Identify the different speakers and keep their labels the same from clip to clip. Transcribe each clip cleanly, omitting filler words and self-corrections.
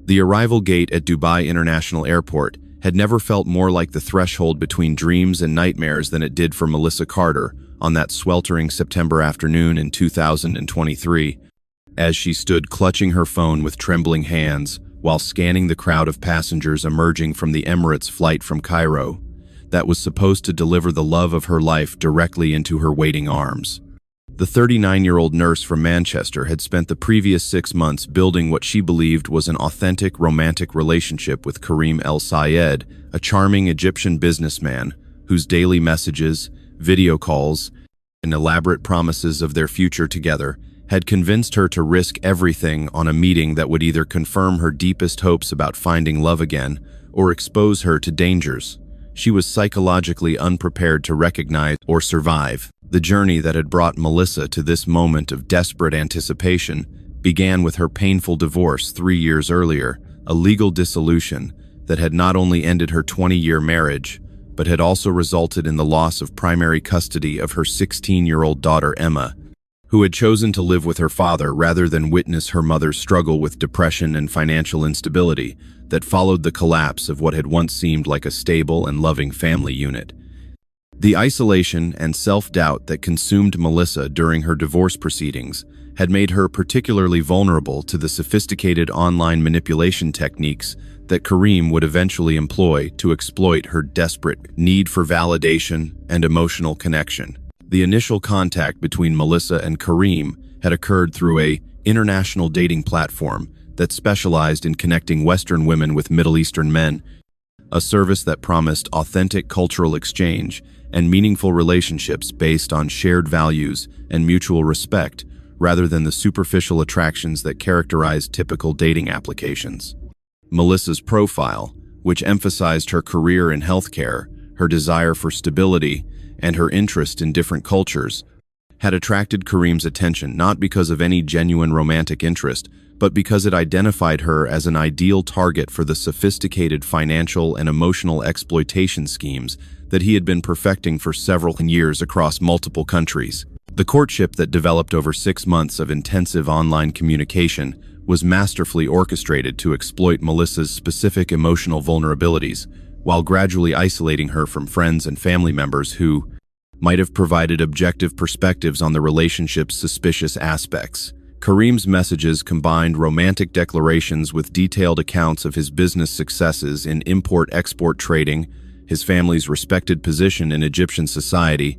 Speaker 1: The arrival gate at Dubai International Airport had never felt more like the threshold between dreams and nightmares than it did for Melissa Carter on that sweltering September afternoon in 2023, as she stood clutching her phone with trembling hands while scanning the crowd of passengers emerging from the Emirates flight from Cairo that was supposed to deliver the love of her life directly into her waiting arms. The 39-year-old nurse from Manchester had spent the previous 6 months building what she believed was an authentic romantic relationship with Karim El Sayed, a charming Egyptian businessman whose daily messages, video calls, and elaborate promises of their future together had convinced her to risk everything on a meeting that would either confirm her deepest hopes about finding love again or expose her to dangers she was psychologically unprepared to recognize or survive. The journey that had brought Melissa to this moment of desperate anticipation began with her painful divorce 3 years earlier, a legal dissolution that had not only ended her 20-year marriage, but had also resulted in the loss of primary custody of her 16-year-old daughter Emma, who had chosen to live with her father rather than witness her mother's struggle with depression and financial instability that followed the collapse of what had once seemed like a stable and loving family unit. The isolation and self-doubt that consumed Melissa during her divorce proceedings had made her particularly vulnerable to the sophisticated online manipulation techniques that Karim would eventually employ to exploit her desperate need for validation and emotional connection. The initial contact between Melissa and Karim had occurred through an international dating platform that specialized in connecting Western women with Middle Eastern men, a service that promised authentic cultural exchange and meaningful relationships based on shared values and mutual respect rather than the superficial attractions that characterized typical dating applications. Melissa's profile, which emphasized her career in healthcare, her desire for stability, and her interest in different cultures, had attracted Karim's attention not because of any genuine romantic interest, but because it identified her as an ideal target for the sophisticated financial and emotional exploitation schemes that he had been perfecting for several years across multiple countries. The courtship that developed over 6 months of intensive online communication was masterfully orchestrated to exploit Melissa's specific emotional vulnerabilities, while gradually isolating her from friends and family members who might have provided objective perspectives on the relationship's suspicious aspects. Karim's messages combined romantic declarations with detailed accounts of his business successes in import-export trading, his family's respected position in Egyptian society,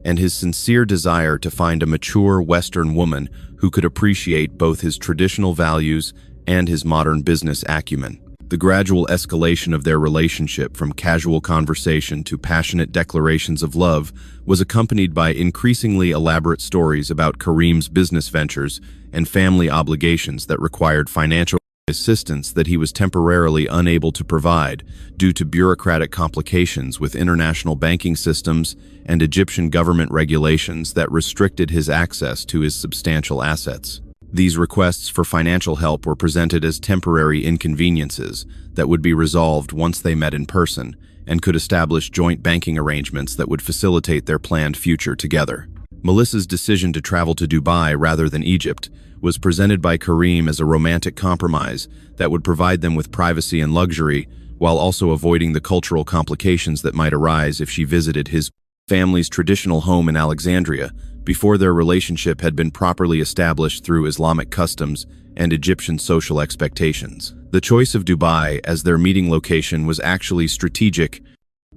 Speaker 1: and his sincere desire to find a mature Western woman who could appreciate both his traditional values and his modern business acumen. The gradual escalation of their relationship from casual conversation to passionate declarations of love was accompanied by increasingly elaborate stories about Karim's business ventures and family obligations that required financial assistance that he was temporarily unable to provide due to bureaucratic complications with international banking systems and Egyptian government regulations that restricted his access to his substantial assets. These requests for financial help were presented as temporary inconveniences that would be resolved once they met in person and could establish joint banking arrangements that would facilitate their planned future together. Melissa's decision to travel to Dubai rather than Egypt was presented by Karim as a romantic compromise that would provide them with privacy and luxury while also avoiding the cultural complications that might arise if she visited his family's traditional home in Alexandria before their relationship had been properly established through Islamic customs and Egyptian social expectations. The choice of Dubai as their meeting location was actually strategic,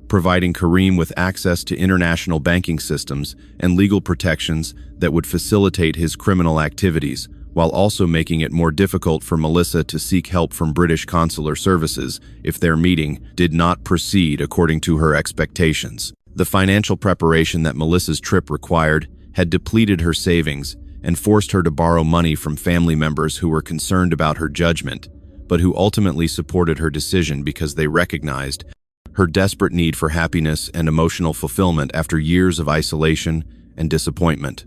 Speaker 1: providing Karim with access to international banking systems and legal protections that would facilitate his criminal activities, while also making it more difficult for Melissa to seek help from British consular services if their meeting did not proceed according to her expectations. The financial preparation that Melissa's trip required had depleted her savings and forced her to borrow money from family members who were concerned about her judgment, but who ultimately supported her decision because they recognized her desperate need for happiness and emotional fulfillment after years of isolation and disappointment.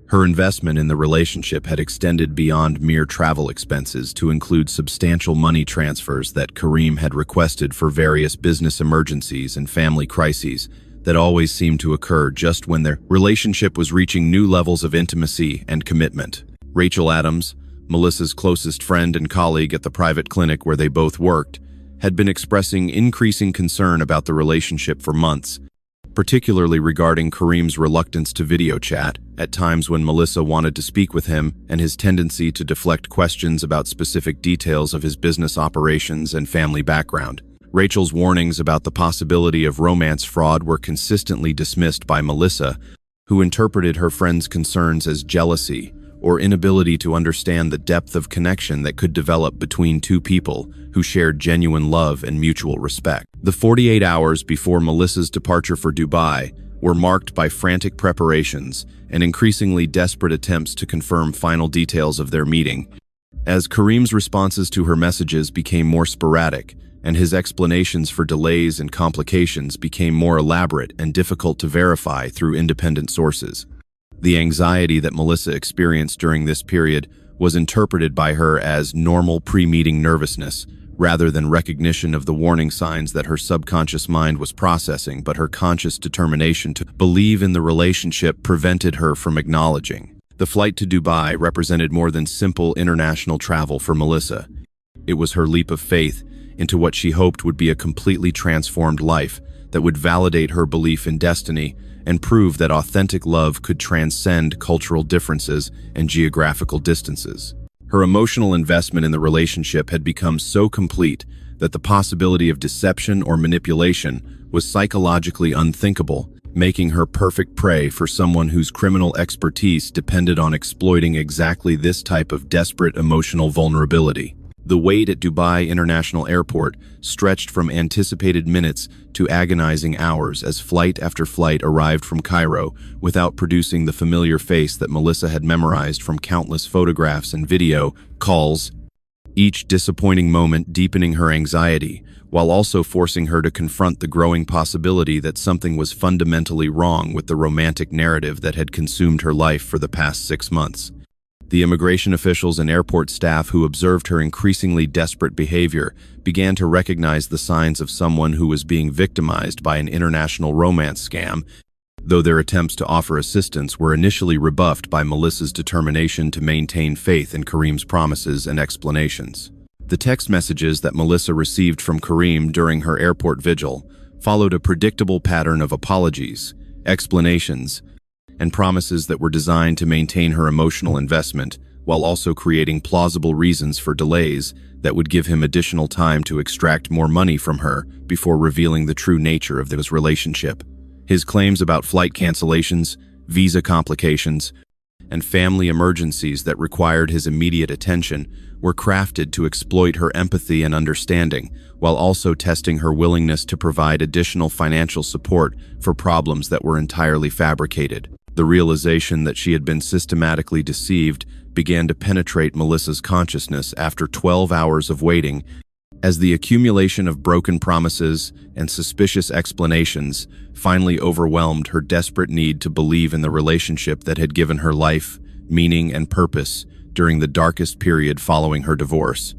Speaker 1: Her investment in the relationship had extended beyond mere travel expenses to include substantial money transfers that Karim had requested for various business emergencies and family crises that always seemed to occur just when their relationship was reaching new levels of intimacy and commitment. Rachel Adams, Melissa's closest friend and colleague at the private clinic where they both worked, had been expressing increasing concern about the relationship for months, particularly regarding Kareem's reluctance to video chat at times when Melissa wanted to speak with him, and his tendency to deflect questions about specific details of his business operations and family background. Rachel's warnings about the possibility of romance fraud were consistently dismissed by Melissa, who interpreted her friend's concerns as jealousy or inability to understand the depth of connection that could develop between two people who shared genuine love and mutual respect. The 48 hours before Melissa's departure for Dubai were marked by frantic preparations and increasingly desperate attempts to confirm final details of their meeting. As Kareem's responses to her messages became more sporadic, and his explanations for delays and complications became more elaborate and difficult to verify through independent sources. The anxiety that Melissa experienced during this period was interpreted by her as normal pre-meeting nervousness, rather than recognition of the warning signs that her subconscious mind was processing, but her conscious determination to believe in the relationship prevented her from acknowledging. The flight to Dubai represented more than simple international travel for Melissa. It was her leap of faith into what she hoped would be a completely transformed life that would validate her belief in destiny and prove that authentic love could transcend cultural differences and geographical distances. Her emotional investment in the relationship had become so complete that the possibility of deception or manipulation was psychologically unthinkable, making her perfect prey for someone whose criminal expertise depended on exploiting exactly this type of desperate emotional vulnerability. The wait at Dubai International Airport stretched from anticipated minutes to agonizing hours as flight after flight arrived from Cairo without producing the familiar face that Melissa had memorized from countless photographs and video calls, each disappointing moment deepening her anxiety, while also forcing her to confront the growing possibility that something was fundamentally wrong with the romantic narrative that had consumed her life for the past 6 months. The immigration officials and airport staff who observed her increasingly desperate behavior began to recognize the signs of someone who was being victimized by an international romance scam, though their attempts to offer assistance were initially rebuffed by Melissa's determination to maintain faith in Kareem's promises and explanations. The text messages that Melissa received from Kareem during her airport vigil followed a predictable pattern of apologies, explanations, and promises that were designed to maintain her emotional investment while also creating plausible reasons for delays that would give him additional time to extract more money from her before revealing the true nature of this relationship. His claims about flight cancellations, visa complications, and family emergencies that required his immediate attention were crafted to exploit her empathy and understanding, while also testing her willingness to provide additional financial support for problems that were entirely fabricated. The realization that she had been systematically deceived began to penetrate Melissa's consciousness after 12 hours of waiting, as the accumulation of broken promises and suspicious explanations finally overwhelmed her desperate need to believe in the relationship that had given her life, meaning, and purpose during the darkest period following her divorce.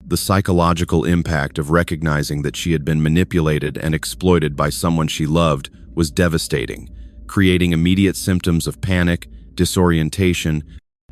Speaker 1: The psychological impact of recognizing that she had been manipulated and exploited by someone she loved was devastating, creating immediate symptoms of panic, disorientation,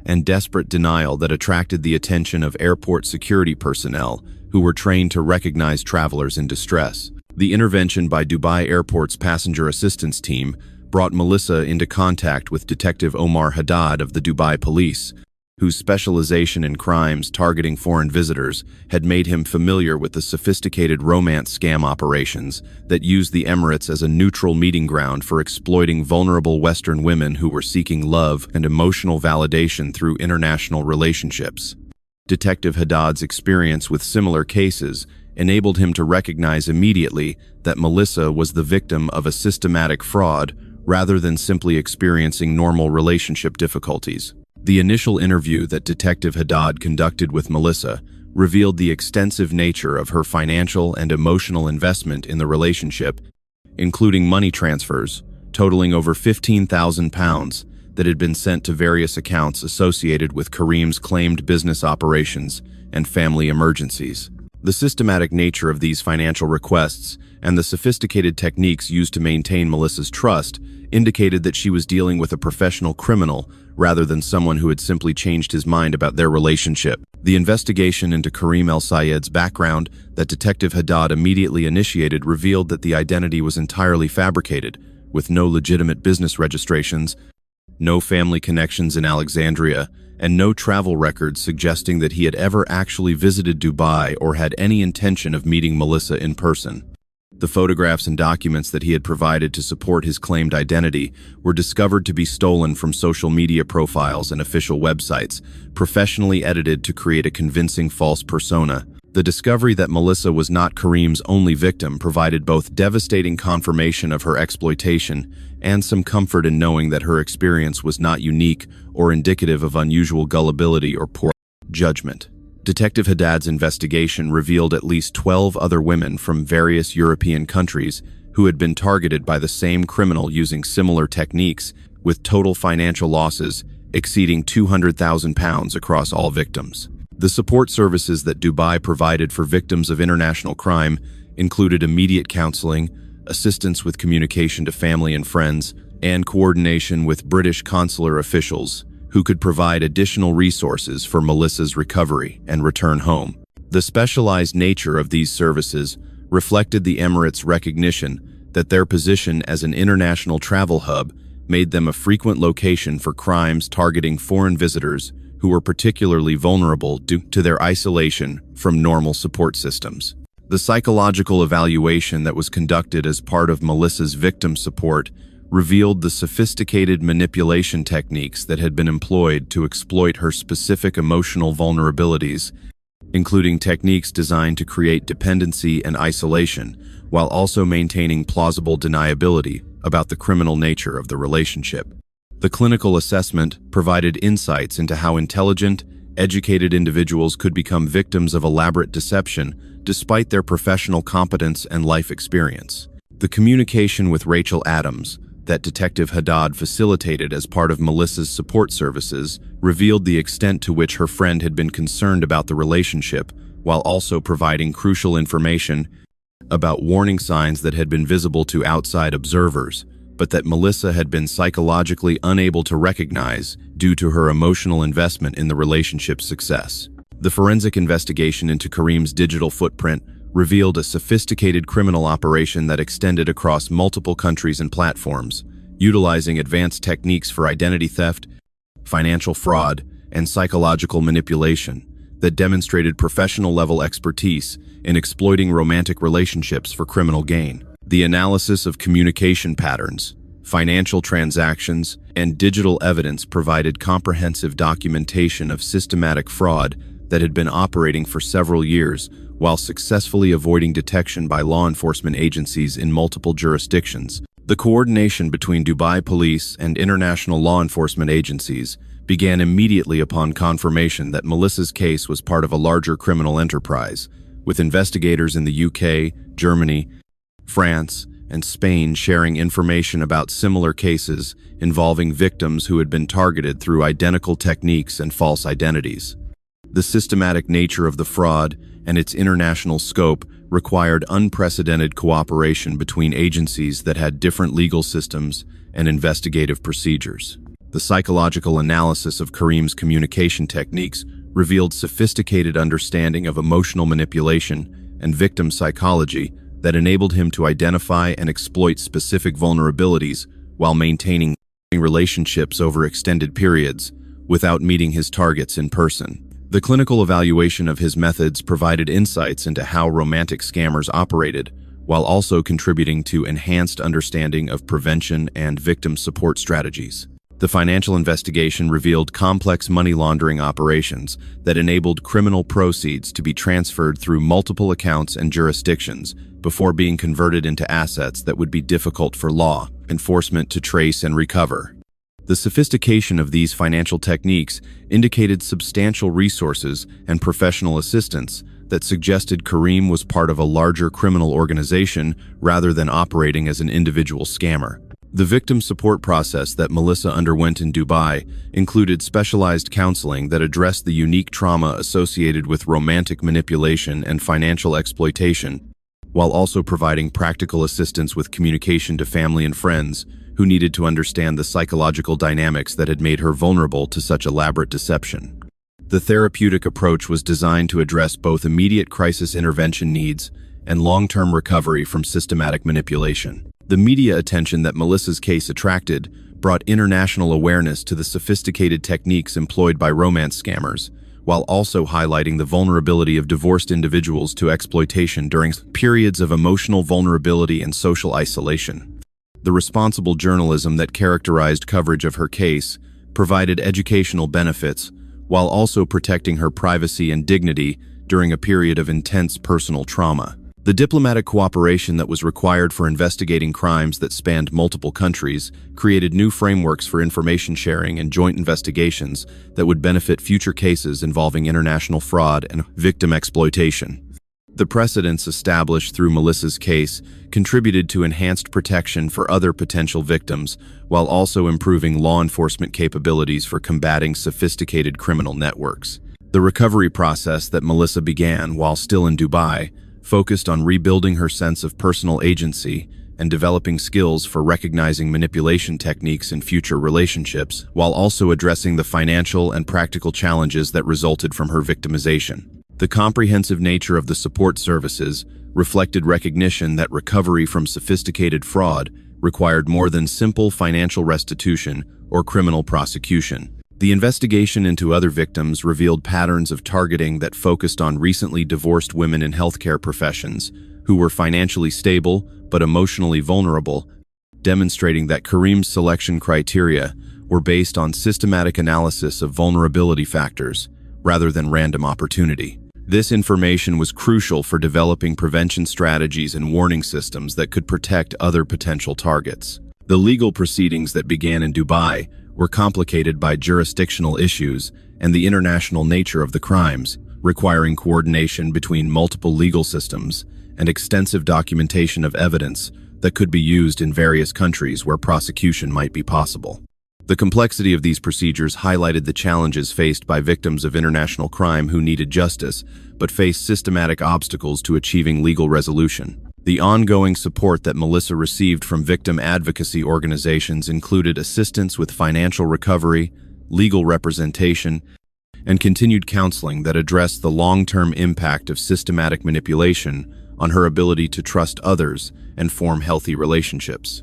Speaker 1: and desperate denial that attracted the attention of airport security personnel who were trained to recognize travelers in distress. The intervention by Dubai Airport's passenger assistance team brought Melissa into contact with Detective Omar Haddad of the Dubai Police, whose specialization in crimes targeting foreign visitors had made him familiar with the sophisticated romance scam operations that used the Emirates as a neutral meeting ground for exploiting vulnerable Western women who were seeking love and emotional validation through international relationships. Detective Haddad's experience with similar cases enabled him to recognize immediately that Melissa was the victim of a systematic fraud rather than simply experiencing normal relationship difficulties. The initial interview that Detective Haddad conducted with Melissa revealed the extensive nature of her financial and emotional investment in the relationship, including money transfers totaling over £15,000 that had been sent to various accounts associated with Kareem's claimed business operations and family emergencies. The systematic nature of these financial requests and the sophisticated techniques used to maintain Melissa's trust indicated that she was dealing with a professional criminal rather than someone who had simply changed his mind about their relationship. The investigation into Karim El Sayed's background that Detective Haddad immediately initiated revealed that the identity was entirely fabricated, with no legitimate business registrations, no family connections in Alexandria, and no travel records suggesting that he had ever actually visited Dubai or had any intention of meeting Melissa in person. The photographs and documents that he had provided to support his claimed identity were discovered to be stolen from social media profiles and official websites, professionally edited to create a convincing false persona. The discovery that Melissa was not Karim's only victim provided both devastating confirmation of her exploitation and some comfort in knowing that her experience was not unique or indicative of unusual gullibility or poor judgment. Detective Haddad's investigation revealed at least 12 other women from various European countries who had been targeted by the same criminal using similar techniques, with total financial losses exceeding £200,000 across all victims. The support services that Dubai provided for victims of international crime included immediate counseling, assistance with communication to family and friends, and coordination with British consular officials who could provide additional resources for Melissa's recovery and return home. The specialized nature of these services reflected the Emirates' recognition that their position as an international travel hub made them a frequent location for crimes targeting foreign visitors who were particularly vulnerable due to their isolation from normal support systems. The psychological evaluation that was conducted as part of Melissa's victim support revealed the sophisticated manipulation techniques that had been employed to exploit her specific emotional vulnerabilities, including techniques designed to create dependency and isolation, while also maintaining plausible deniability about the criminal nature of the relationship. The clinical assessment provided insights into how intelligent, educated individuals could become victims of elaborate deception despite their professional competence and life experience. The communication with Rachel Adams that Detective Haddad facilitated as part of Melissa's support services revealed the extent to which her friend had been concerned about the relationship, while also providing crucial information about warning signs that had been visible to outside observers, but that Melissa had been psychologically unable to recognize due to her emotional investment in the relationship's success. The forensic investigation into Karim's digital footprint revealed a sophisticated criminal operation that extended across multiple countries and platforms, utilizing advanced techniques for identity theft, financial fraud, and psychological manipulation that demonstrated professional-level expertise in exploiting romantic relationships for criminal gain. The analysis of communication patterns, financial transactions, and digital evidence provided comprehensive documentation of systematic fraud that had been operating for several years while successfully avoiding detection by law enforcement agencies in multiple jurisdictions. The coordination between Dubai police and international law enforcement agencies began immediately upon confirmation that Melissa's case was part of a larger criminal enterprise, with investigators in the UK, Germany, France, and Spain sharing information about similar cases involving victims who had been targeted through identical techniques and false identities. The systematic nature of the fraud and its international scope required unprecedented cooperation between agencies that had different legal systems and investigative procedures. The psychological analysis of Karim's communication techniques revealed sophisticated understanding of emotional manipulation and victim psychology that enabled him to identify and exploit specific vulnerabilities while maintaining relationships over extended periods without meeting his targets in person. The clinical evaluation of his methods provided insights into how romantic scammers operated, while also contributing to enhanced understanding of prevention and victim support strategies. The financial investigation revealed complex money laundering operations that enabled criminal proceeds to be transferred through multiple accounts and jurisdictions before being converted into assets that would be difficult for law enforcement to trace and recover. The sophistication of these financial techniques indicated substantial resources and professional assistance that suggested Karim was part of a larger criminal organization rather than operating as an individual scammer. The victim support process that Melissa underwent in Dubai included specialized counseling that addressed the unique trauma associated with romantic manipulation and financial exploitation, while also providing practical assistance with communication to family and friends who needed to understand the psychological dynamics that had made her vulnerable to such elaborate deception. The therapeutic approach was designed to address both immediate crisis intervention needs and long-term recovery from systematic manipulation. The media attention that Melissa's case attracted brought international awareness to the sophisticated techniques employed by romance scammers, while also highlighting the vulnerability of divorced individuals to exploitation during periods of emotional vulnerability and social isolation. The responsible journalism that characterized coverage of her case provided educational benefits, while also protecting her privacy and dignity during a period of intense personal trauma. The diplomatic cooperation that was required for investigating crimes that spanned multiple countries created new frameworks for information sharing and joint investigations that would benefit future cases involving international fraud and victim exploitation. The precedents established through Melissa's case contributed to enhanced protection for other potential victims, while also improving law enforcement capabilities for combating sophisticated criminal networks. The recovery process that Melissa began while still in Dubai focused on rebuilding her sense of personal agency and developing skills for recognizing manipulation techniques in future relationships, while also addressing the financial and practical challenges that resulted from her victimization. The comprehensive nature of the support services reflected recognition that recovery from sophisticated fraud required more than simple financial restitution or criminal prosecution. The investigation into other victims revealed patterns of targeting that focused on recently divorced women in healthcare professions who were financially stable but emotionally vulnerable, demonstrating that Karim's selection criteria were based on systematic analysis of vulnerability factors rather than random opportunity. This information was crucial for developing prevention strategies and warning systems that could protect other potential targets. The legal proceedings that began in Dubai were complicated by jurisdictional issues and the international nature of the crimes, requiring coordination between multiple legal systems and extensive documentation of evidence that could be used in various countries where prosecution might be possible. The complexity of these procedures highlighted the challenges faced by victims of international crime who needed justice, but faced systematic obstacles to achieving legal resolution. The ongoing support that Melissa received from victim advocacy organizations included assistance with financial recovery, legal representation, and continued counseling that addressed the long-term impact of systematic manipulation on her ability to trust others and form healthy relationships.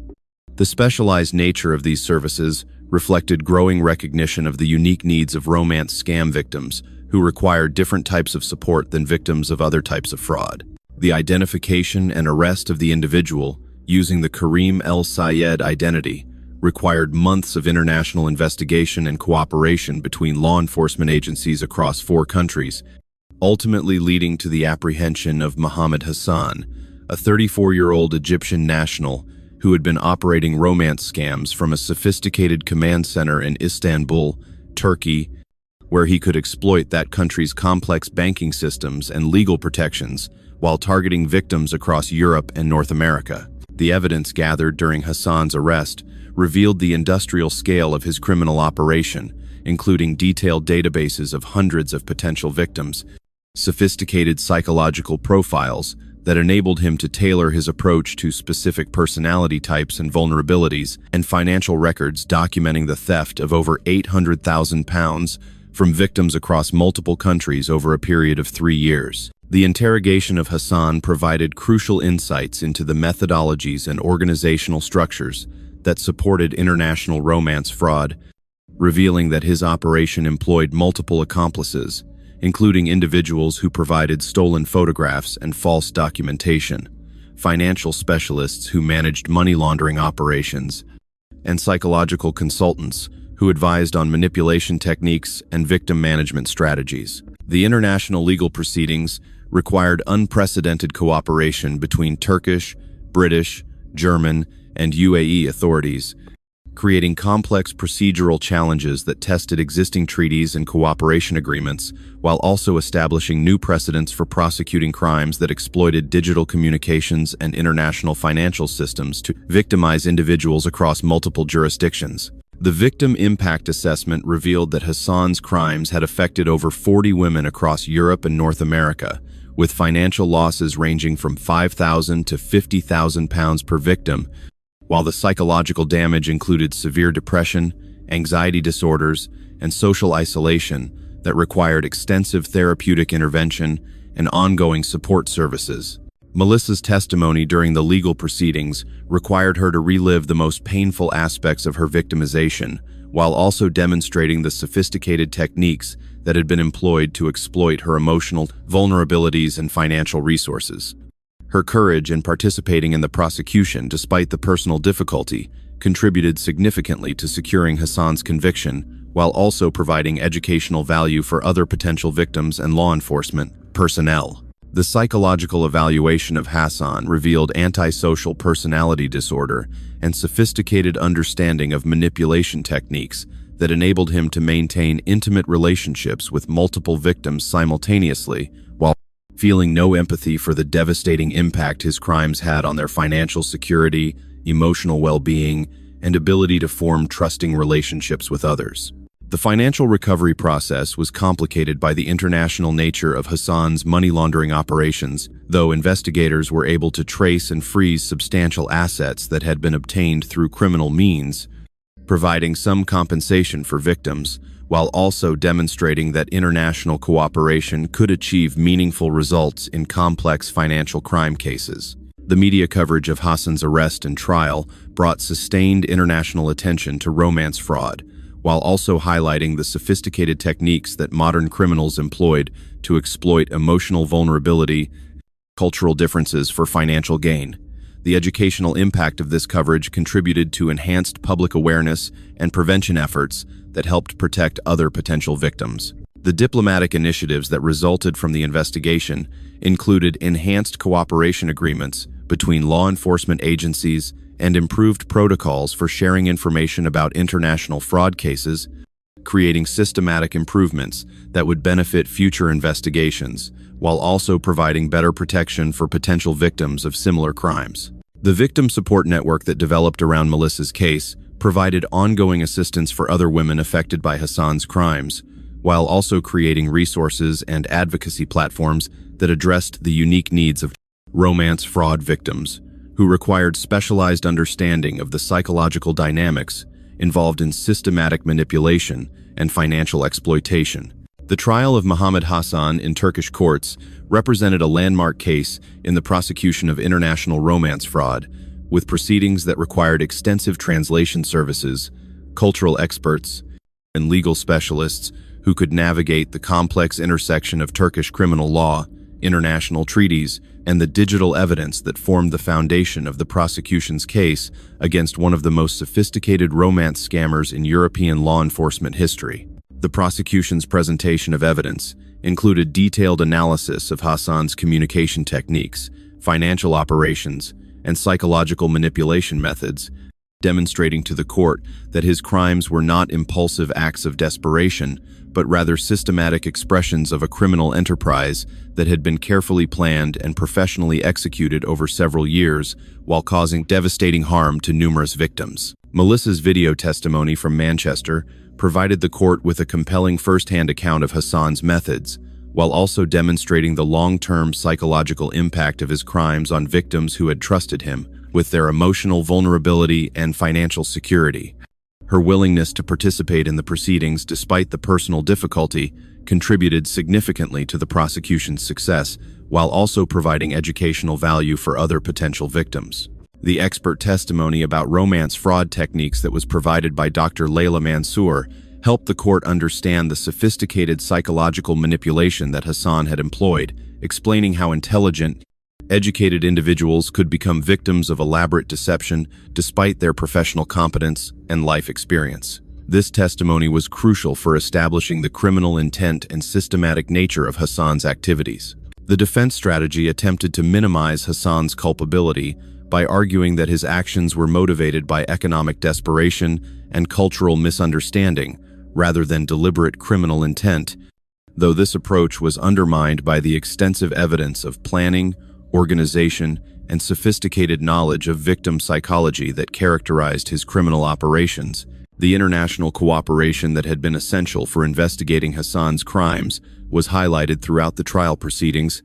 Speaker 1: The specialized nature of these services reflected growing recognition of the unique needs of romance scam victims who required different types of support than victims of other types of fraud. The identification and arrest of the individual using the Karim El Sayed identity required months of international investigation and cooperation between law enforcement agencies across 4 countries, ultimately leading to the apprehension of Mohammed Hassan, a 34-year-old Egyptian national who had been operating romance scams from a sophisticated command center in Istanbul, Turkey, where he could exploit that country's complex banking systems and legal protections while targeting victims across Europe and North America. The evidence gathered during Hassan's arrest revealed the industrial scale of his criminal operation, including detailed databases of hundreds of potential victims, sophisticated psychological profiles that enabled him to tailor his approach to specific personality types and vulnerabilities, and financial records documenting the theft of over £800,000 from victims across multiple countries over a period of 3 years. The interrogation of Hassan provided crucial insights into the methodologies and organizational structures that supported international romance fraud, revealing that his operation employed multiple accomplices, including individuals who provided stolen photographs and false documentation, financial specialists who managed money laundering operations, and psychological consultants who advised on manipulation techniques and victim management strategies. The international legal proceedings required unprecedented cooperation between Turkish, British, German, and UAE authorities, creating complex procedural challenges that tested existing treaties and cooperation agreements, while also establishing new precedents for prosecuting crimes that exploited digital communications and international financial systems to victimize individuals across multiple jurisdictions. The victim impact assessment revealed that Hassan's crimes had affected over 40 women across Europe and North America, with financial losses ranging from £5,000 to £50,000 per victim, while the psychological damage included severe depression, anxiety disorders, and social isolation that required extensive therapeutic intervention and ongoing support services. Melissa's testimony during the legal proceedings required her to relive the most painful aspects of her victimization, while also demonstrating the sophisticated techniques that had been employed to exploit her emotional vulnerabilities and financial resources. Her courage in participating in the prosecution, despite the personal difficulty, contributed significantly to securing Hassan's conviction, while also providing educational value for other potential victims and law enforcement personnel. The psychological evaluation of Hassan revealed antisocial personality disorder and sophisticated understanding of manipulation techniques that enabled him to maintain intimate relationships with multiple victims simultaneously, while feeling no empathy for the devastating impact his crimes had on their financial security, emotional well-being, and ability to form trusting relationships with others. The financial recovery process was complicated by the international nature of Hassan's money laundering operations, though investigators were able to trace and freeze substantial assets that had been obtained through criminal means, providing some compensation for victims, while also demonstrating that international cooperation could achieve meaningful results in complex financial crime cases. The media coverage of Hassan's arrest and trial brought sustained international attention to romance fraud, while also highlighting the sophisticated techniques that modern criminals employed to exploit emotional vulnerability, cultural differences for financial gain. The educational impact of this coverage contributed to enhanced public awareness and prevention efforts that helped protect other potential victims. The diplomatic initiatives that resulted from the investigation included enhanced cooperation agreements between law enforcement agencies and improved protocols for sharing information about international fraud cases, creating systematic improvements that would benefit future investigations, while also providing better protection for potential victims of similar crimes. The victim support network that developed around Melissa's case provided ongoing assistance for other women affected by Hassan's crimes, while also creating resources and advocacy platforms that addressed the unique needs of romance fraud victims, who required specialized understanding of the psychological dynamics involved in systematic manipulation and financial exploitation. The trial of Mohammed Hassan in Turkish courts represented a landmark case in the prosecution of international romance fraud, with proceedings that required extensive translation services, cultural experts, and legal specialists who could navigate the complex intersection of Turkish criminal law, international treaties, and the digital evidence that formed the foundation of the prosecution's case against one of the most sophisticated romance scammers in European law enforcement history. The prosecution's presentation of evidence included detailed analysis of Hassan's communication techniques, financial operations, and psychological manipulation methods, demonstrating to the court that his crimes were not impulsive acts of desperation, but rather systematic expressions of a criminal enterprise that had been carefully planned and professionally executed over several years, while causing devastating harm to numerous victims. Melissa's video testimony from Manchester provided the court with a compelling first-hand account of Hassan's methods, while also demonstrating the long-term psychological impact of his crimes on victims who had trusted him with their emotional vulnerability and financial security. Her willingness to participate in the proceedings despite the personal difficulty contributed significantly to the prosecution's success, while also providing educational value for other potential victims. The expert testimony about romance fraud techniques that was provided by Dr. Layla Mansour helped the court understand the sophisticated psychological manipulation that Hassan had employed, explaining how intelligent, educated individuals could become victims of elaborate deception despite their professional competence and life experience. This testimony was crucial for establishing the criminal intent and systematic nature of Hassan's activities. The defense strategy attempted to minimize Hassan's culpability by arguing that his actions were motivated by economic desperation and cultural misunderstanding, rather than deliberate criminal intent, though this approach was undermined by the extensive evidence of planning, organization, and sophisticated knowledge of victim psychology that characterized his criminal operations. The international cooperation that had been essential for investigating Hassan's crimes was highlighted throughout the trial proceedings,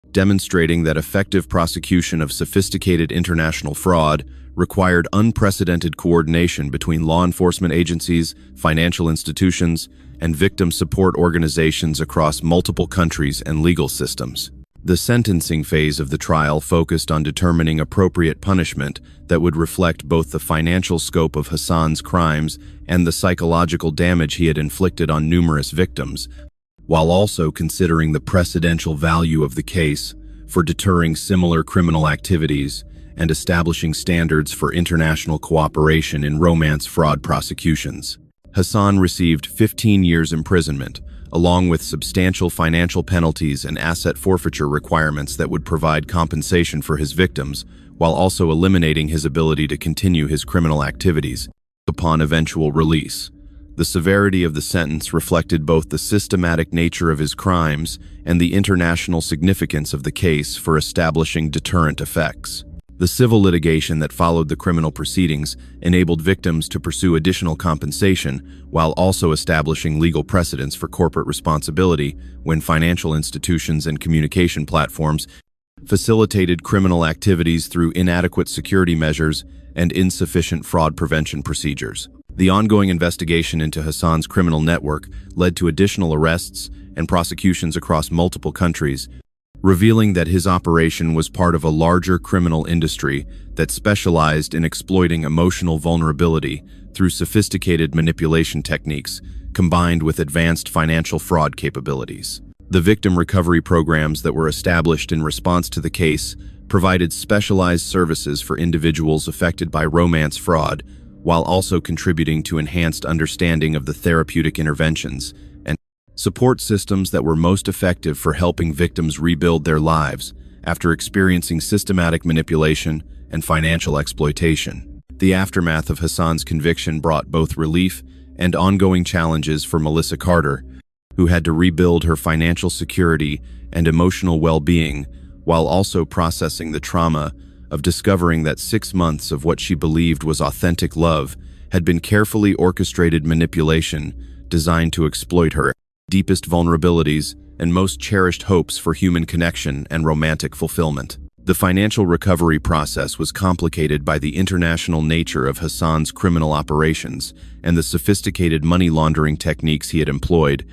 Speaker 1: demonstrating that effective prosecution of sophisticated international fraud required unprecedented coordination between law enforcement agencies, financial institutions, and victim support organizations across multiple countries and legal systems. The sentencing phase of the trial focused on determining appropriate punishment that would reflect both the financial scope of Hassan's crimes and the psychological damage he had inflicted on numerous victims, while also considering the precedential value of the case for deterring similar criminal activities and establishing standards for international cooperation in romance fraud prosecutions. Hassan received 15 years imprisonment, along with substantial financial penalties and asset forfeiture requirements that would provide compensation for his victims, while also eliminating his ability to continue his criminal activities upon eventual release. The severity of the sentence reflected both the systematic nature of his crimes and the international significance of the case for establishing deterrent effects. The civil litigation that followed the criminal proceedings enabled victims to pursue additional compensation while also establishing legal precedents for corporate responsibility when financial institutions and communication platforms facilitated criminal activities through inadequate security measures and insufficient fraud prevention procedures. The ongoing investigation into Hassan's criminal network led to additional arrests and prosecutions across multiple countries, revealing that his operation was part of a larger criminal industry that specialized in exploiting emotional vulnerability through sophisticated manipulation techniques combined with advanced financial fraud capabilities. The victim recovery programs that were established in response to the case provided specialized services for individuals affected by romance fraud, while also contributing to enhanced understanding of the therapeutic interventions and support systems that were most effective for helping victims rebuild their lives after experiencing systematic manipulation and financial exploitation. The aftermath of Hassan's conviction brought both relief and ongoing challenges for Melissa Carter, who had to rebuild her financial security and emotional well-being while also processing the trauma of discovering that 6 months of what she believed was authentic love had been carefully orchestrated manipulation designed to exploit her deepest vulnerabilities and most cherished hopes for human connection and romantic fulfillment. The financial recovery process was complicated by the international nature of Hassan's criminal operations and the sophisticated money laundering techniques he had employed,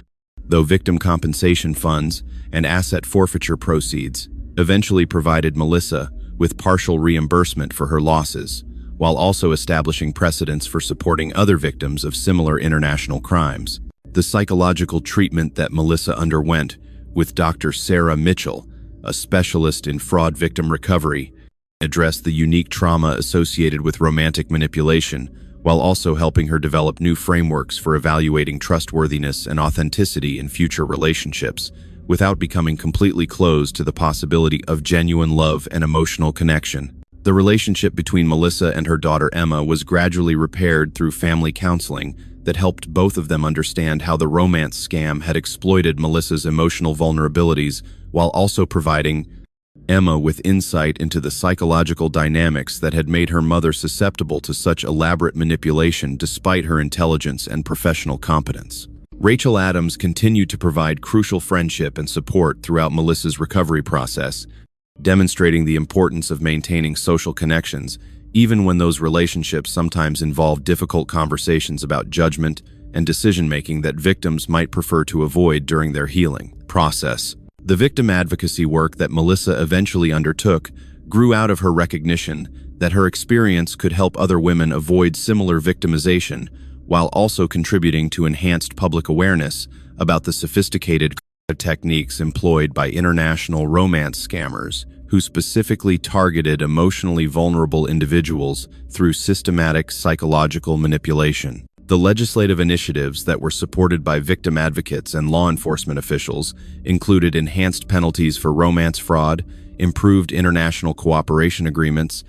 Speaker 1: though victim compensation funds and asset forfeiture proceeds eventually provided Melissa with partial reimbursement for her losses, while also establishing precedents for supporting other victims of similar international crimes. The psychological treatment that Melissa underwent with Dr. Sarah Mitchell, a specialist in fraud victim recovery, addressed the unique trauma associated with romantic manipulation, while also helping her develop new frameworks for evaluating trustworthiness and authenticity in future relationships, without becoming completely closed to the possibility of genuine love and emotional connection. The relationship between Melissa and her daughter Emma was gradually repaired through family counseling that helped both of them understand how the romance scam had exploited Melissa's emotional vulnerabilities, while also providing Emma with insight into the psychological dynamics that had made her mother susceptible to such elaborate manipulation despite her intelligence and professional competence. Rachel Adams continued to provide crucial friendship and support throughout Melissa's recovery process, demonstrating the importance of maintaining social connections, even when those relationships sometimes involve difficult conversations about judgment and decision-making that victims might prefer to avoid during their healing process. The victim advocacy work that Melissa eventually undertook grew out of her recognition that her experience could help other women avoid similar victimization, while also contributing to enhanced public awareness about the sophisticated techniques employed by international romance scammers who specifically targeted emotionally vulnerable individuals through systematic psychological manipulation. The legislative initiatives that were supported by victim advocates and law enforcement officials included enhanced penalties for romance fraud, improved international cooperation agreements,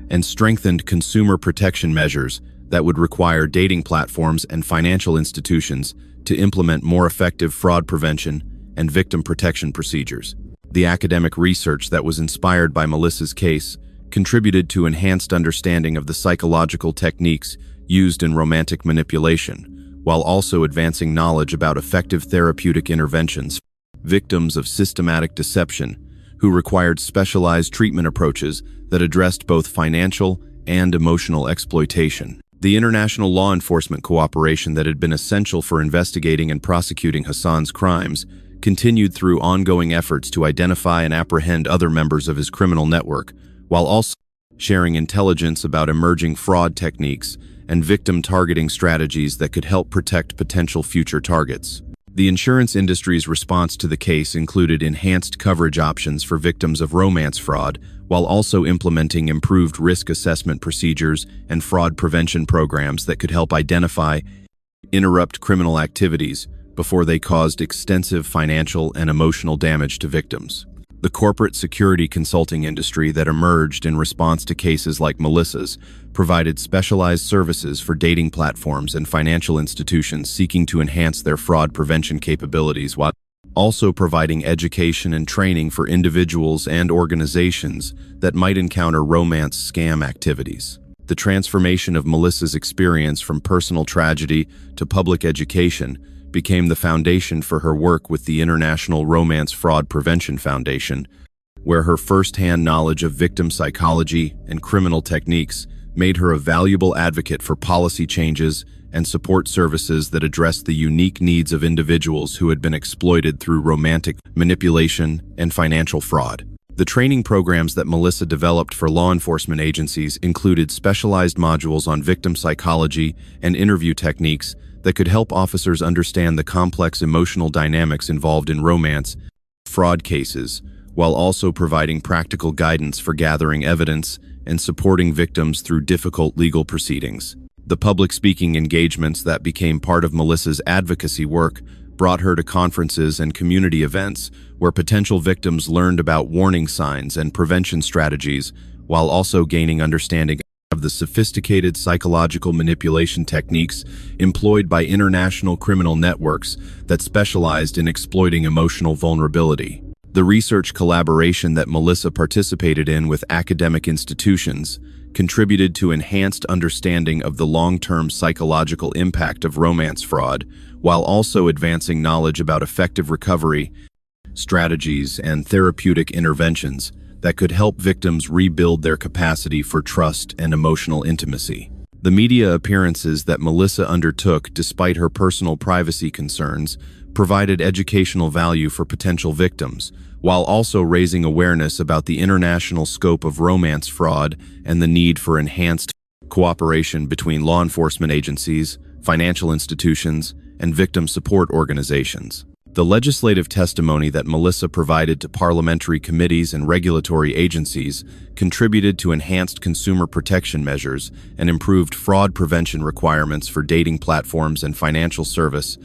Speaker 1: and strengthened consumer protection measures that would require dating platforms and financial institutions to implement more effective fraud prevention and victim protection procedures. The academic research that was inspired by Melissa's case contributed to enhanced understanding of the psychological techniques used in romantic manipulation, while also advancing knowledge about effective therapeutic interventions for victims of systematic deception who required specialized treatment approaches that addressed both financial and emotional exploitation. The international law enforcement cooperation that had been essential for investigating and prosecuting Hassan's crimes continued through ongoing efforts to identify and apprehend other members of his criminal network, while also sharing intelligence about emerging fraud techniques and victim targeting strategies that could help protect potential future targets. The insurance industry's response to the case included enhanced coverage options for victims of romance fraud, while also implementing improved risk assessment procedures and fraud prevention programs that could help identify and interrupt criminal activities before they caused extensive financial and emotional damage to victims. The corporate security consulting industry that emerged in response to cases like Melissa's provided specialized services for dating platforms and financial institutions seeking to enhance their fraud prevention capabilities, while also providing education and training for individuals and organizations that might encounter romance scam activities. The transformation of Melissa's experience from personal tragedy to public education became the foundation for her work with the International Romance Fraud Prevention Foundation, where her first-hand knowledge of victim psychology and criminal techniques made her a valuable advocate for policy changes and support services that addressed the unique needs of individuals who had been exploited through romantic manipulation and financial fraud. The training programs that Melissa developed for law enforcement agencies included specialized modules on victim psychology and interview techniques that could help officers understand the complex emotional dynamics involved in romance fraud cases, while also providing practical guidance for gathering evidence and supporting victims through difficult legal proceedings. The public speaking engagements that became part of Melissa's advocacy work brought her to conferences and community events where potential victims learned about warning signs and prevention strategies, while also gaining understanding of the sophisticated psychological manipulation techniques employed by international criminal networks that specialized in exploiting emotional vulnerability. The research collaboration that Melissa participated in with academic institutions contributed to enhanced understanding of the long-term psychological impact of romance fraud, while also advancing knowledge about effective recovery strategies and therapeutic interventions that could help victims rebuild their capacity for trust and emotional intimacy. The media appearances that Melissa undertook despite her personal privacy concerns provided educational value for potential victims, while also raising awareness about the international scope of romance fraud and the need for enhanced cooperation between law enforcement agencies, financial institutions, and victim support organizations. The legislative testimony that Melissa provided to parliamentary committees and regulatory agencies contributed to enhanced consumer protection measures and improved fraud prevention requirements for dating platforms and financial service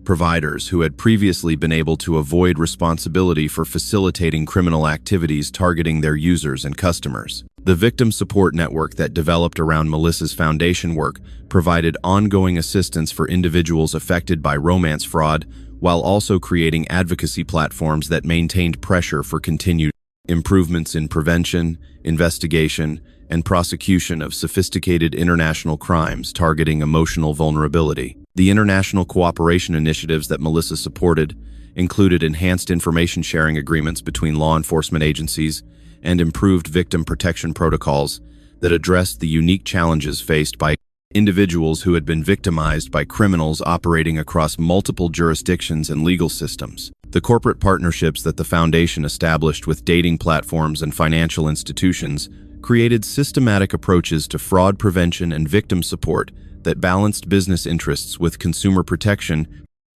Speaker 1: providers who had previously been able to avoid responsibility for facilitating criminal activities targeting their users and customers. The victim support network that developed around Melissa's foundation work provided ongoing assistance for individuals affected by romance fraud, while also creating advocacy platforms that maintained pressure for continued improvements in prevention, investigation, and prosecution of sophisticated international crimes targeting emotional vulnerability. The international cooperation initiatives that Melissa supported included enhanced information sharing agreements between law enforcement agencies and improved victim protection protocols that addressed the unique challenges faced by individuals who had been victimized by criminals operating across multiple jurisdictions and legal systems. The corporate partnerships that the foundation established with dating platforms and financial institutions created systematic approaches to fraud prevention and victim support that balanced business interests with consumer protection,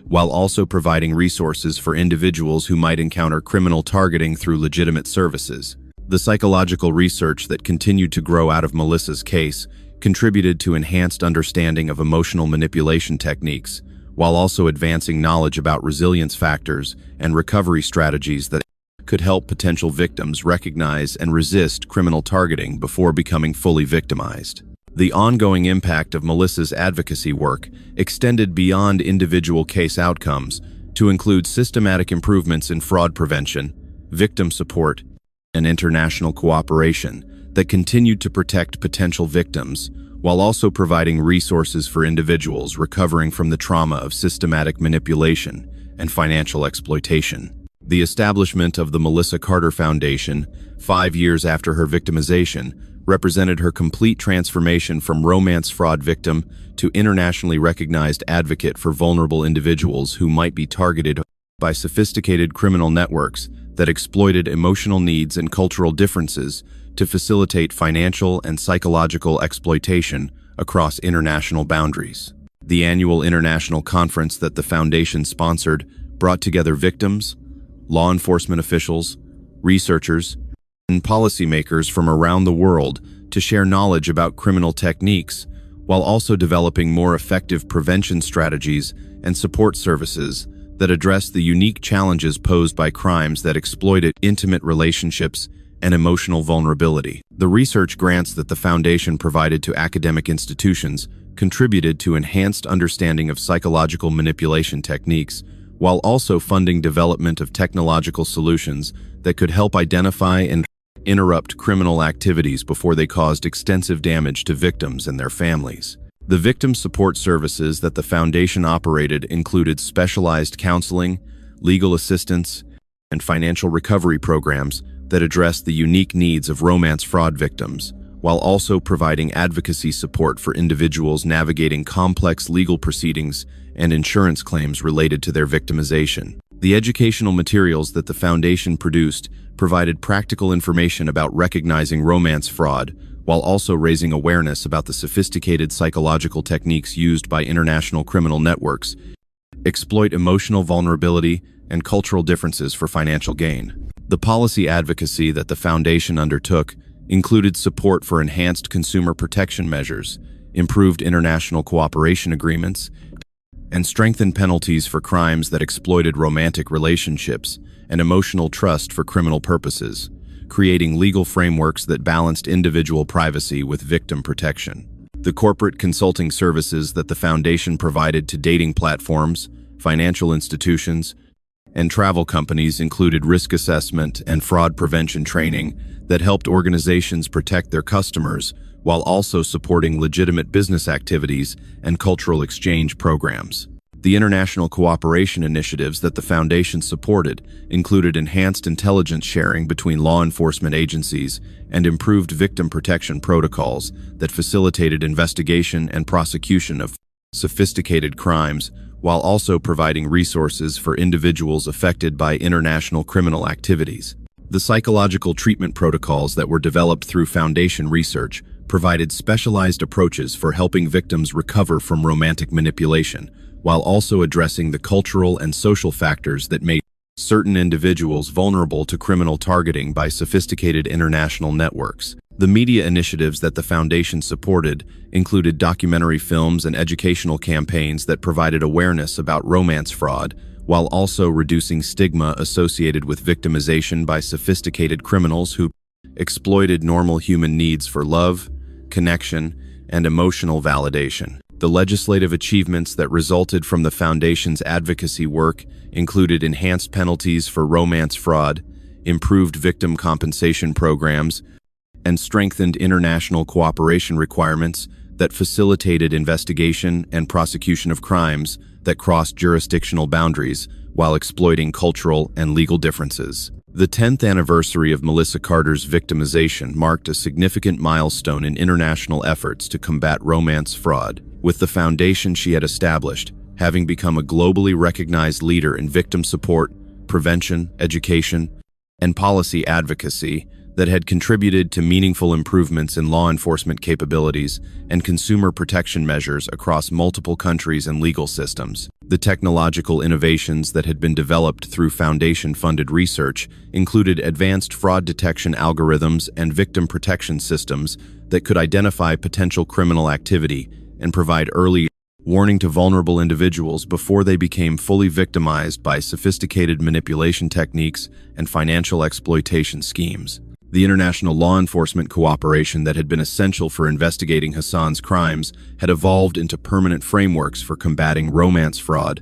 Speaker 1: while also providing resources for individuals who might encounter criminal targeting through legitimate services. The psychological research that continued to grow out of Melissa's case contributed to enhanced understanding of emotional manipulation techniques, while also advancing knowledge about resilience factors and recovery strategies that could help potential victims recognize and resist criminal targeting before becoming fully victimized. The ongoing impact of Melissa's advocacy work extended beyond individual case outcomes to include systematic improvements in fraud prevention, victim support, and international cooperation that continued to protect potential victims, while also providing resources for individuals recovering from the trauma of systematic manipulation and financial exploitation. The establishment of the Melissa Carter Foundation, 5 years after her victimization, represented her complete transformation from romance fraud victim to internationally recognized advocate for vulnerable individuals who might be targeted by sophisticated criminal networks that exploited emotional needs and cultural differences to facilitate financial and psychological exploitation across international boundaries. The annual international conference that the foundation sponsored brought together victims, law enforcement officials, researchers, and policymakers from around the world to share knowledge about criminal techniques, while also developing more effective prevention strategies and support services that address the unique challenges posed by crimes that exploited intimate relationships and emotional vulnerability. The research grants that the foundation provided to academic institutions contributed to enhanced understanding of psychological manipulation techniques, while also funding development of technological solutions that could help identify and interrupt criminal activities before they caused extensive damage to victims and their families. The victim support services that the foundation operated included specialized counseling, legal assistance, and financial recovery programs that addressed the unique needs of romance fraud victims, while also providing advocacy support for individuals navigating complex legal proceedings and insurance claims related to their victimization. The educational materials that the foundation produced provided practical information about recognizing romance fraud, while also raising awareness about the sophisticated psychological techniques used by international criminal networks, exploit emotional vulnerability and cultural differences for financial gain. The policy advocacy that the foundation undertook included support for enhanced consumer protection measures, improved international cooperation agreements, and strengthened penalties for crimes that exploited romantic relationships and emotional trust for criminal purposes, creating legal frameworks that balanced individual privacy with victim protection. The corporate consulting services that the foundation provided to dating platforms, financial institutions, and travel companies included risk assessment and fraud prevention training that helped organizations protect their customers while also supporting legitimate business activities and cultural exchange programs. The international cooperation initiatives that the foundation supported included enhanced intelligence sharing between law enforcement agencies and improved victim protection protocols that facilitated investigation and prosecution of sophisticated crimes, while also providing resources for individuals affected by international criminal activities. The psychological treatment protocols that were developed through foundation research provided specialized approaches for helping victims recover from romantic manipulation, while also addressing the cultural and social factors that made certain individuals vulnerable to criminal targeting by sophisticated international networks. The media initiatives that the foundation supported included documentary films and educational campaigns that provided awareness about romance fraud, while also reducing stigma associated with victimization by sophisticated criminals who exploited normal human needs for love, connection, and emotional validation. The legislative achievements that resulted from the foundation's advocacy work included enhanced penalties for romance fraud, improved victim compensation programs, and strengthened international cooperation requirements that facilitated investigation and prosecution of crimes that crossed jurisdictional boundaries while exploiting cultural and legal differences. The 10th anniversary of Melissa Carter's victimization marked a significant milestone in international efforts to combat romance fraud, with the foundation she had established having become a globally recognized leader in victim support, prevention, education, and policy advocacy that had contributed to meaningful improvements in law enforcement capabilities and consumer protection measures across multiple countries and legal systems. The technological innovations that had been developed through foundation-funded research included advanced fraud detection algorithms and victim protection systems that could identify potential criminal activity and provide early warning to vulnerable individuals before they became fully victimized by sophisticated manipulation techniques and financial exploitation schemes. The international law enforcement cooperation that had been essential for investigating Hassan's crimes had evolved into permanent frameworks for combating romance fraud,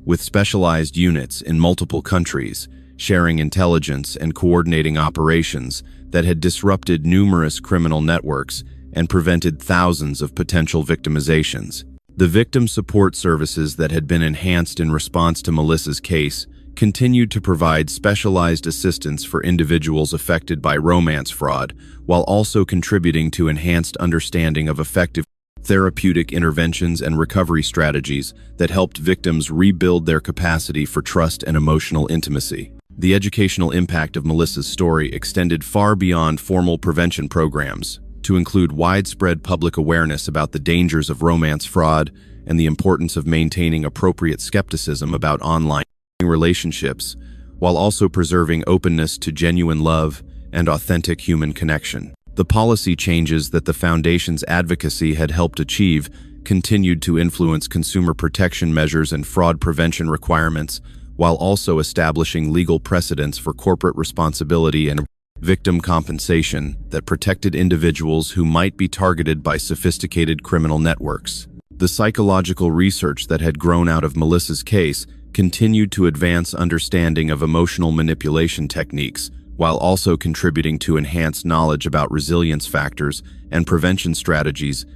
Speaker 1: with specialized units in multiple countries, sharing intelligence and coordinating operations that had disrupted numerous criminal networks and prevented thousands of potential victimizations. The victim support services that had been enhanced in response to Melissa's case continued to provide specialized assistance for individuals affected by romance fraud, while also contributing to enhanced understanding of effective therapeutic interventions and recovery strategies that helped victims rebuild their capacity for trust and emotional intimacy. The educational impact of Melissa's story extended far beyond formal prevention programs, to include widespread public awareness about the dangers of romance fraud and the importance of maintaining appropriate skepticism about online relationships, while also preserving openness to genuine love and authentic human connection. The policy changes that the Foundation's advocacy had helped achieve continued to influence consumer protection measures and fraud prevention requirements, while also establishing legal precedents for corporate responsibility and victim compensation that protected individuals who might be targeted by sophisticated criminal networks. The psychological research that had grown out of Melissa's case continued to advance understanding of emotional manipulation techniques, while also contributing to enhanced knowledge about resilience factors and prevention strategies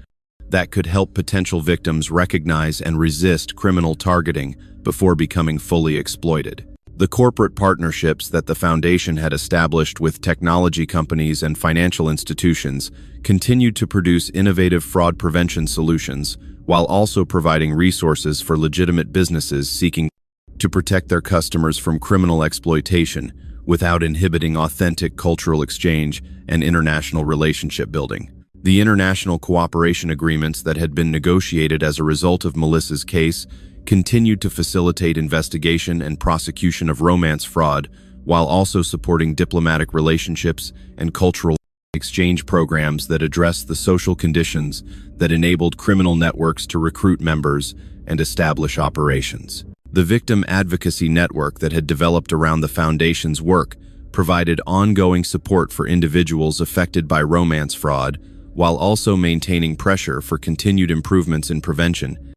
Speaker 1: that could help potential victims recognize and resist criminal targeting before becoming fully exploited. The corporate partnerships that the Foundation had established with technology companies and financial institutions continued to produce innovative fraud prevention solutions, while also providing resources for legitimate businesses seeking to protect their customers from criminal exploitation without inhibiting authentic cultural exchange and international relationship building. The international cooperation agreements that had been negotiated as a result of Melissa's case continued to facilitate investigation and prosecution of romance fraud, while also supporting diplomatic relationships and cultural exchange programs that address the social conditions that enabled criminal networks to recruit members and establish operations. The victim advocacy network that had developed around the Foundation's work provided ongoing support for individuals affected by romance fraud, while also maintaining pressure for continued improvements in prevention,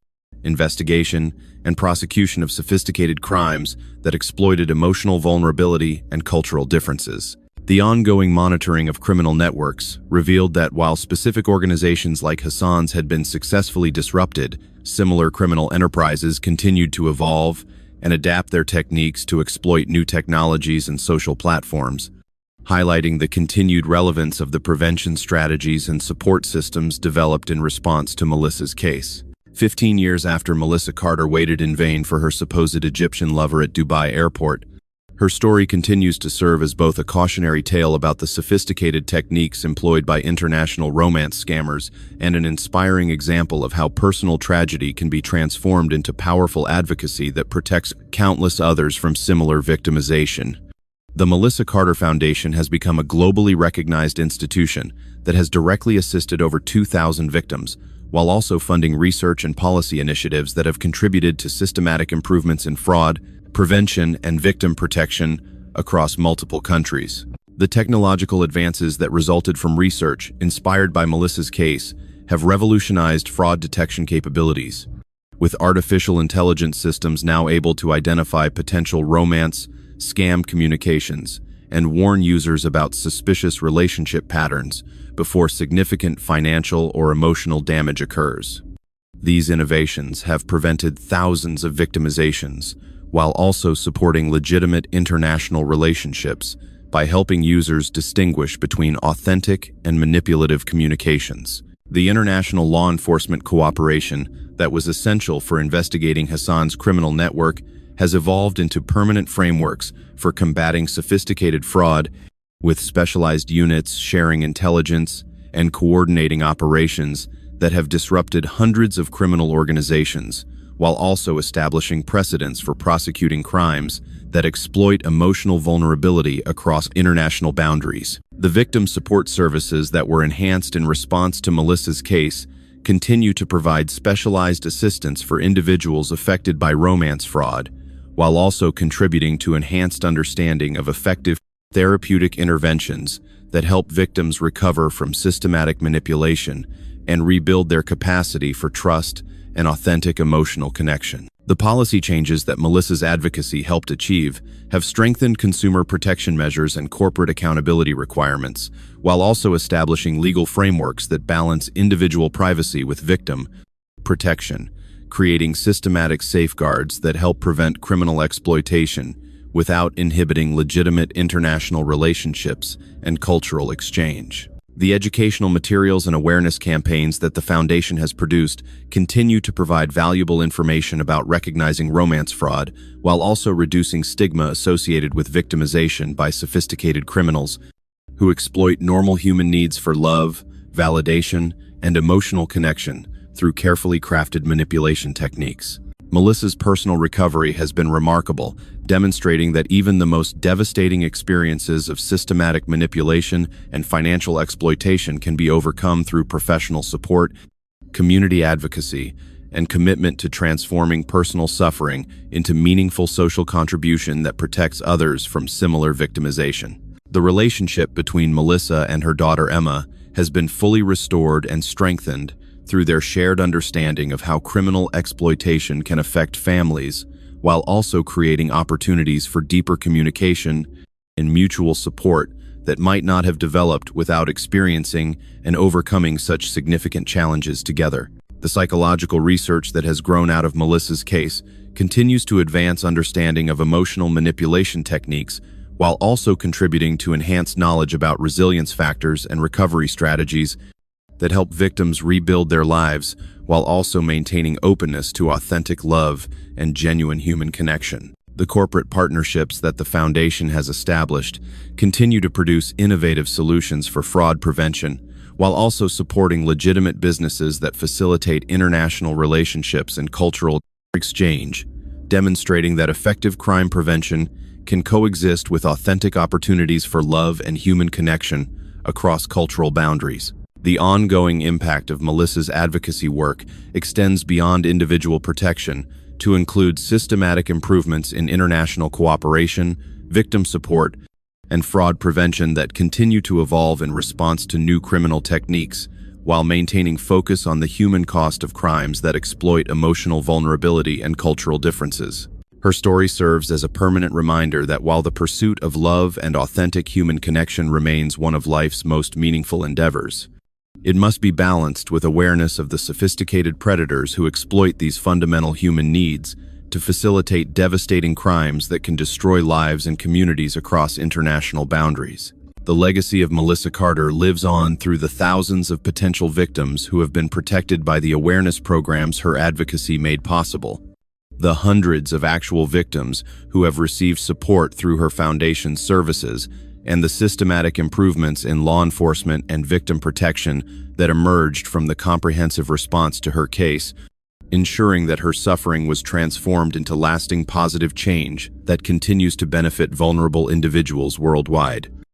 Speaker 1: investigation, and prosecution of sophisticated crimes that exploited emotional vulnerability and cultural differences. The ongoing monitoring of criminal networks revealed that while specific organizations like Hassan's had been successfully disrupted, similar criminal enterprises continued to evolve and adapt their techniques to exploit new technologies and social platforms, highlighting the continued relevance of the prevention strategies and support systems developed in response to Melissa's case. 15 years after Melissa Carter waited in vain for her supposed Egyptian lover at Dubai airport, her story continues to serve as both a cautionary tale about the sophisticated techniques employed by international romance scammers and an inspiring example of how personal tragedy can be transformed into powerful advocacy that protects countless others from similar victimization. The Melissa Carter Foundation has become a globally recognized institution that has directly assisted over 2,000 victims, while also funding research and policy initiatives that have contributed to systematic improvements in fraud, prevention, and victim protection across multiple countries. The technological advances that resulted from research inspired by Melissa's case have revolutionized fraud detection capabilities, with artificial intelligence systems now able to identify potential romance, scam communications, and warn users about suspicious relationship patterns before significant financial or emotional damage occurs. These innovations have prevented thousands of victimizations, while also supporting legitimate international relationships by helping users distinguish between authentic and manipulative communications. The international law enforcement cooperation that was essential for investigating Hassan's criminal network has evolved into permanent frameworks for combating sophisticated fraud, with specialized units sharing intelligence and coordinating operations that have disrupted hundreds of criminal organizations, while also establishing precedents for prosecuting crimes that exploit emotional vulnerability across international boundaries. The victim support services that were enhanced in response to Melissa's case continue to provide specialized assistance for individuals affected by romance fraud, while also contributing to enhanced understanding of effective therapeutic interventions that help victims recover from systematic manipulation and rebuild their capacity for trust and authentic emotional connection. The policy changes that Melissa's advocacy helped achieve have strengthened consumer protection measures and corporate accountability requirements, while also establishing legal frameworks that balance individual privacy with victim protection, creating systematic safeguards that help prevent criminal exploitation without inhibiting legitimate international relationships and cultural exchange. The educational materials and awareness campaigns that the Foundation has produced continue to provide valuable information about recognizing romance fraud, while also reducing stigma associated with victimization by sophisticated criminals who exploit normal human needs for love, validation, and emotional connection through carefully crafted manipulation techniques. Melissa's personal recovery has been remarkable, demonstrating that even the most devastating experiences of systematic manipulation and financial exploitation can be overcome through professional support, community advocacy, and commitment to transforming personal suffering into meaningful social contribution that protects others from similar victimization. The relationship between Melissa and her daughter Emma has been fully restored and strengthened through their shared understanding of how criminal exploitation can affect families, while also creating opportunities for deeper communication and mutual support that might not have developed without experiencing and overcoming such significant challenges together. The psychological research that has grown out of Melissa's case continues to advance understanding of emotional manipulation techniques, while also contributing to enhanced knowledge about resilience factors and recovery strategies that help victims rebuild their lives while also maintaining openness to authentic love and genuine human connection. The corporate partnerships that the Foundation has established continue to produce innovative solutions for fraud prevention, while also supporting legitimate businesses that facilitate international relationships and cultural exchange, demonstrating that effective crime prevention can coexist with authentic opportunities for love and human connection across cultural boundaries. The ongoing impact of Melissa's advocacy work extends beyond individual protection to include systematic improvements in international cooperation, victim support, and fraud prevention that continue to evolve in response to new criminal techniques, while maintaining focus on the human cost of crimes that exploit emotional vulnerability and cultural differences. Her story serves as a permanent reminder that while the pursuit of love and authentic human connection remains one of life's most meaningful endeavors, it must be balanced with awareness of the sophisticated predators who exploit these fundamental human needs to facilitate devastating crimes that can destroy lives and communities across international boundaries. The legacy of Melissa Carter lives on through the thousands of potential victims who have been protected by the awareness programs her advocacy made possible, the hundreds of actual victims who have received support through her foundation's services, and the systematic improvements in law enforcement and victim protection that emerged from the comprehensive response to her case, ensuring that her suffering was transformed into lasting positive change that continues to benefit vulnerable individuals worldwide.